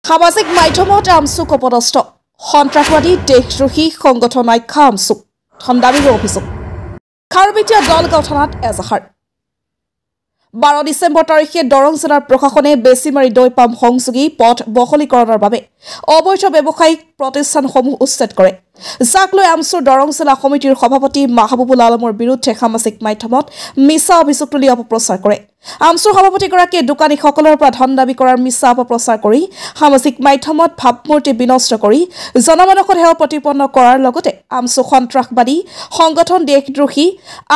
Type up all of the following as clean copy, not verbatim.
সামাজিক মাধ্যমত আমচুক অপদস্থ সন্ত্ৰাসবাদী দেশদ্ৰোহী সংগঠন আখ্যা আমচুক ধনদাবীৰ অভিযোগ খাৰুপেটীয়া দলগাঁও থানাত এজাহাৰ 12 ডিচেম্বৰ তাৰিখে দৰং জিলাৰ প্ৰশাসনে বেছিমাৰী দৈপাম সংযোগী পথ বহলীকৰণৰ বাবে অবৈধ ব্যৱসায়িক প্ৰতিষ্ঠানসমূহ উচ্ছেদ কৰে যাক লৈ আমচুৰ দৰং জিলা সমিতিৰ সভাপতি মাহবুবুল আলমৰ বিৰুদ্ধে সামাজিক মাধ্যমত মিছা অভিযোগ তুলি অপপ্ৰচাৰ কৰে আমচুৰ সভাপতিগৰাকীয়ে দোকানীসকলৰ পৰা ধন দাবী কৰাৰ মিছা অপপ্ৰচাৰ কৰি সামাজিক মাধ্যমত ভাৱমূৰ্তি বিনষ্ট কৰি জনমানসত হেয় প্ৰতিপন্ন কৰাৰ লগতে আমচু সন্ত্ৰাসবাদী সংগঠন দেশদ্ৰোহী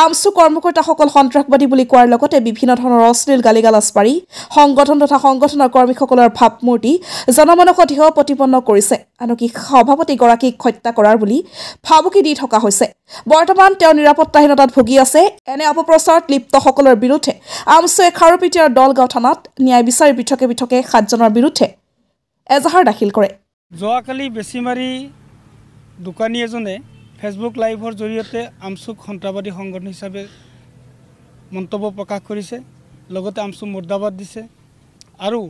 আমচু কৰ্মকৰ্তাসকল সন্ত্ৰাসবাদী বুলি কোৱাৰ লগতে বিভিন্ন ধৰণৰ অশ্লীল গালিগালাজ পাৰি সংগঠন তথা সংগঠনৰ কৰ্মীসকলৰ ভাৱমূৰ্তি জনমানসত হেয় প্ৰতিপন্ন কৰিছে আনকি সভাপতিগৰাকীক হত্যা কৰাৰ বুলি ভাবুকি দি থকা হৈছে বৰ্তমান তেওঁ নিৰাপত্তাহীনতাত ভুগি আছে এনে অপপ্ৰচাৰত লিপ্তসকলৰ বিৰুদ্ধে আমচুৱে খাৰুপেটীয়াৰ দলগাঁও থানাত ন্যায় বিচাৰি পৃথকে পৃথকে 7 জনৰ বিৰুদ্ধে এজাহাৰ দাখিল কৰে যোৱাকালি বেছিমাৰী দোকানী এজনে ফেচবুক লাইভৰ জৰিয়তে আমচুক সন্ত্ৰাসবাদী সংগঠন হিচাপে মন্তব্য প্ৰকাশ কৰিছে লগতে আমচু মুৰ্দাবাদ দিছে আৰু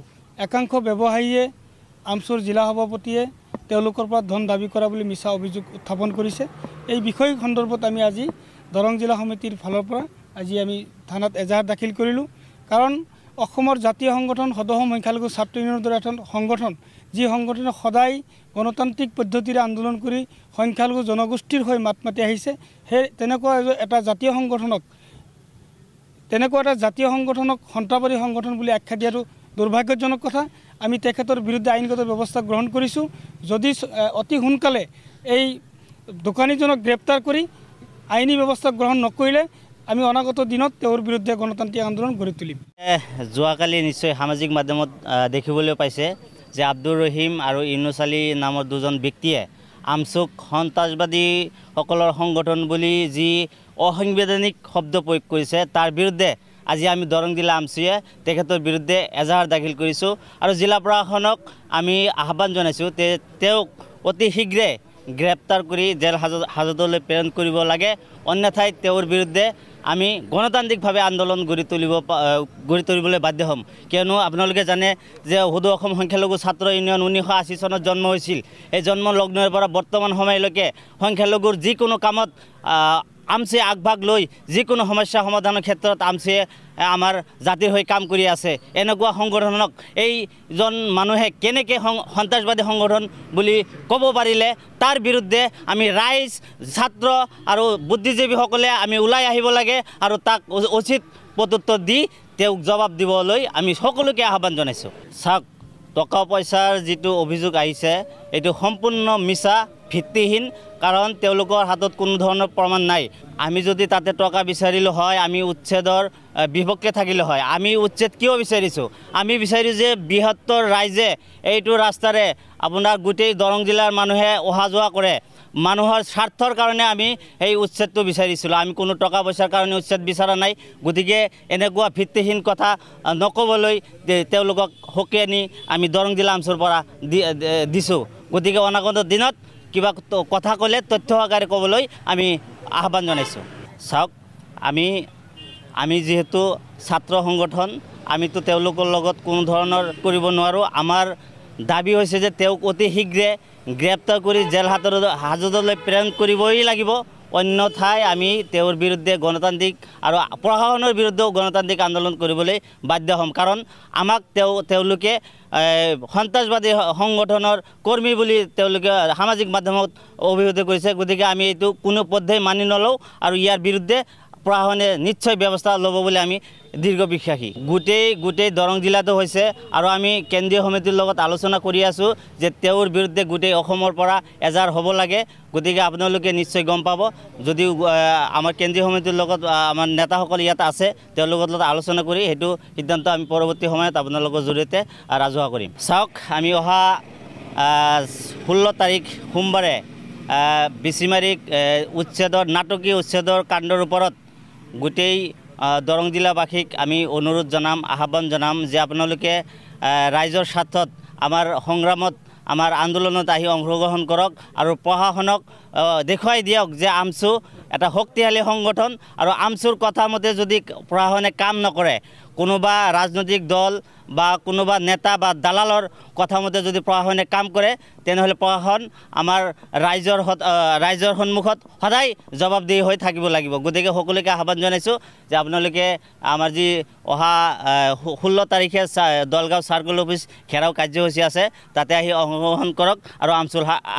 একাংশ ব্যৱসায়ীয়ে আমচুৰ জিলা সভাপতিয়ে তেওঁলোকৰ পৰা ধন দাবী কৰা বুলি মিছা অভিযোগ উত্থাপন কৰিছে এই বিষয় সন্দৰ্ভত আমি আজি দৰং জিলা সমিতিৰ ফালৰ পৰা আজি আমি থানাত এজাহাৰ দাখিল কৰিলোঁ কাৰণ অসমৰ জাতীয় সংগঠন সদৌ সংখ্যালঘু ছাত্ৰ ইউনিয়নৰ দৰে এখন সংগঠন যি সংগঠনে সদায় গণতান্ত্ৰিক পদ্ধতিৰে আন্দোলন কৰি সংখ্যালঘু জনগোষ্ঠীৰ হৈ মাত মাতি আহিছে সেই তেনেকুৱা এটা জাতীয় সংগঠনক সন্ত্ৰাসবাদী সংগঠন বুলি আখ্যা দিয়াটো দুৰ্ভাগ্যজনক কথা আমি তেখেতৰ বিৰুদ্ধে আইনগত ব্যৱস্থা গ্ৰহণ কৰিছোঁ যদি অতি সোনকালে এই দোকানীজনক গ্ৰেপ্তাৰ কৰি আইনী ব্যৱস্থা গ্ৰহণ নকৰিলে আমি অনাগত দিনত তেওঁৰ বিৰুদ্ধে গণতান্ত্ৰিক আন্দোলন গঢ়ি তুলিম যোৱাকালি নিশ্চয় সামাজিক মাধ্যমত দেখিবলৈ পাইছে যে আব্দুৰ ৰহিম আৰু ইউনুছ আলী নামৰ দুজন ব্যক্তিয়ে আমচুক সন্ত্ৰাসবাদীসকলৰ সংগঠন বুলি যি অসাংবিধানিক শব্দ প্ৰয়োগ কৰিছে তাৰ বিৰুদ্ধে আজি আমি দৰং জিলা আমচুৱে তেখেতৰ বিৰুদ্ধে এজাহাৰ দাখিল কৰিছোঁ আৰু জিলা প্ৰশাসনক আমি আহ্বান জনাইছোঁ তেওঁক অতি শীঘ্ৰে গ্ৰেপ্তাৰ কৰি জেল হাজতলৈ প্ৰেৰণ কৰিব লাগে অন্যথাই তেওঁৰ বিৰুদ্ধে আমি গণতান্ত্ৰিকভাৱে আন্দোলন গঢ়ি তুলিবলৈ বাধ্য হ'ম কিয়নো আপোনালোকে জানে যে সদৌ অসম সংখ্যালঘু ছাত্ৰ ইউনিয়ন 1980 চনত জন্ম হৈছিল এই জন্ম লগ্নৰ পৰা বৰ্তমান সময়লৈকে সংখ্যালঘুৰ যিকোনো কামত আমচুৱে আগভাগ লৈ যিকোনো সমস্যা সমাধানৰ ক্ষেত্ৰত আমচুৱে আমাৰ জাতিৰ হৈ কাম কৰি আছে এনেকুৱা সংগঠনক এইজন মানুহে কেনেকৈ সন্ত্ৰাসবাদী সংগঠন বুলি ক'ব পাৰিলে তাৰ বিৰুদ্ধে আমি ৰাইজ ছাত্ৰ আৰু বুদ্ধিজীৱীসকলে আমি ওলাই আহিব লাগে আৰু তাক উচিত প্ৰত্যুত্তৰ দি তেওঁক জবাব দিবলৈ আমি সকলোকে আহ্বান জনাইছোঁ চাওক টকা পইচাৰ যিটো অভিযোগ আহিছে এইটো সম্পূৰ্ণ মিছা ভিত্তিহীন কাৰণ তেওঁলোকৰ হাতত কোনো ধৰণৰ প্ৰমাণ নাই আমি যদি তাতে টকা বিচাৰিলোঁ হয় আমি উচ্ছেদৰ বিপক্ষে থাকিলোঁ হয় আমি উচ্ছেদ কিয় বিচাৰিছোঁ আমি বিচাৰিছোঁ যে বৃহত্তৰ ৰাইজে এইটো ৰাস্তাৰে আপোনাৰ গোটেই দৰং জিলাৰ মানুহে অহা যোৱা কৰে মানুহৰ স্বাৰ্থৰ কাৰণে আমি এই উচ্ছেদটো বিচাৰিছিলোঁ আমি কোনো টকা পইচাৰ কাৰণে উচ্ছেদ বিচৰা নাই গতিকে এনেকুৱা ভিত্তিহীন কথা নক'বলৈ তেওঁলোকক সকীয়াই নি আমি দৰং জিলা আমচুৰ পৰা দিছোঁ গতিকে অনাগত দিনত কিবা কথা ক'লে তথ্য সহকাৰে ক'বলৈ আমি আহ্বান জনাইছোঁ চাওক আমি যিহেতু ছাত্ৰ সংগঠন আমিতো তেওঁলোকৰ লগত কোনো ধৰণৰ কৰিব নোৱাৰোঁ আমাৰ দাবী হৈছে যে তেওঁক অতি শীঘ্ৰে গ্ৰেপ্তাৰ কৰি জেল হাজতলৈ প্ৰেৰণ কৰিবই লাগিব অন্যথাই আমি তেওঁৰ বিৰুদ্ধে গণতান্ত্ৰিক আৰু প্ৰশাসনৰ বিৰুদ্ধেও গণতান্ত্ৰিক আন্দোলন কৰিবলৈ বাধ্য হ'ম কাৰণ আমাক তেওঁলোকে সন্ত্ৰাসবাদী সংগঠনৰ কৰ্মী বুলি তেওঁলোকে সামাজিক মাধ্যমত অভিহিত কৰিছে গতিকে আমি এইটো কোনো পদ্ধতি মানি নলওঁ আৰু ইয়াৰ বিৰুদ্ধে প্ৰশাসনে নিশ্চয় ব্যৱস্থা ল'ব বুলি আমি দীৰ্ঘ বিশ্বাসী গোটেই দৰং জিলাতো হৈছে আৰু আমি কেন্দ্ৰীয় সমিতিৰ লগত আলোচনা কৰি আছোঁ যে তেওঁৰ বিৰুদ্ধে গোটেই অসমৰ পৰা এজাহাৰ হ'ব লাগে গতিকে আপোনালোকে নিশ্চয় গম পাব যদিও আমাৰ কেন্দ্ৰীয় সমিতিৰ লগত আমাৰ নেতাসকল ইয়াত আছে তেওঁলোকৰ লগত আলোচনা কৰি সেইটো সিদ্ধান্ত আমি পৰৱৰ্তী সময়ত আপোনালোকৰ জৰিয়তে ৰাজহুৱা কৰিম চাওক আমি অহা 16 তাৰিখ সোমবাৰে বেছিমাৰীক নাটকীয় উচ্ছেদৰ কাণ্ডৰ ওপৰত গোটেই দৰং জিলাবাসীক আমি অনুৰোধ জনাম আহ্বান জনাম যে আপোনালোকে ৰাইজৰ স্বাৰ্থত আমাৰ সংগ্ৰামত আমাৰ আন্দোলনত আহি অংশগ্ৰহণ কৰক আৰু প্ৰশাসনক দেখুৱাই দিয়ক যে আমচু এটা শক্তিশালী সংগঠন আৰু আমচুৰ কথা মতে যদি প্ৰশাসনে কাম নকৰে কোনোবা ৰাজনৈতিক দল বা কোনোবা নেতা বা দালালৰ কথা মতে যদি প্ৰশাসনে কাম কৰে তেনেহ'লে প্ৰশাসন আমাৰ ৰাইজৰ সন্মুখত সদায় জবাবদিহি হৈ থাকিব লাগিব। গতিকে সকলোকে আহ্বান জনাইছোঁ যে আপোনালোকে আমাৰ যি অহা 16 তাৰিখে দলগাঁও চাৰ্কল অফিচ ঘেৰাও কাৰ্যসূচী আছে তাতে আহি অংশগ্ৰহণ কৰক আৰু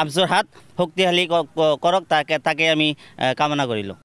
আমচুৰ হাত শক্তিশালী কৰক তাকে আমি কামনা কৰিলোঁ।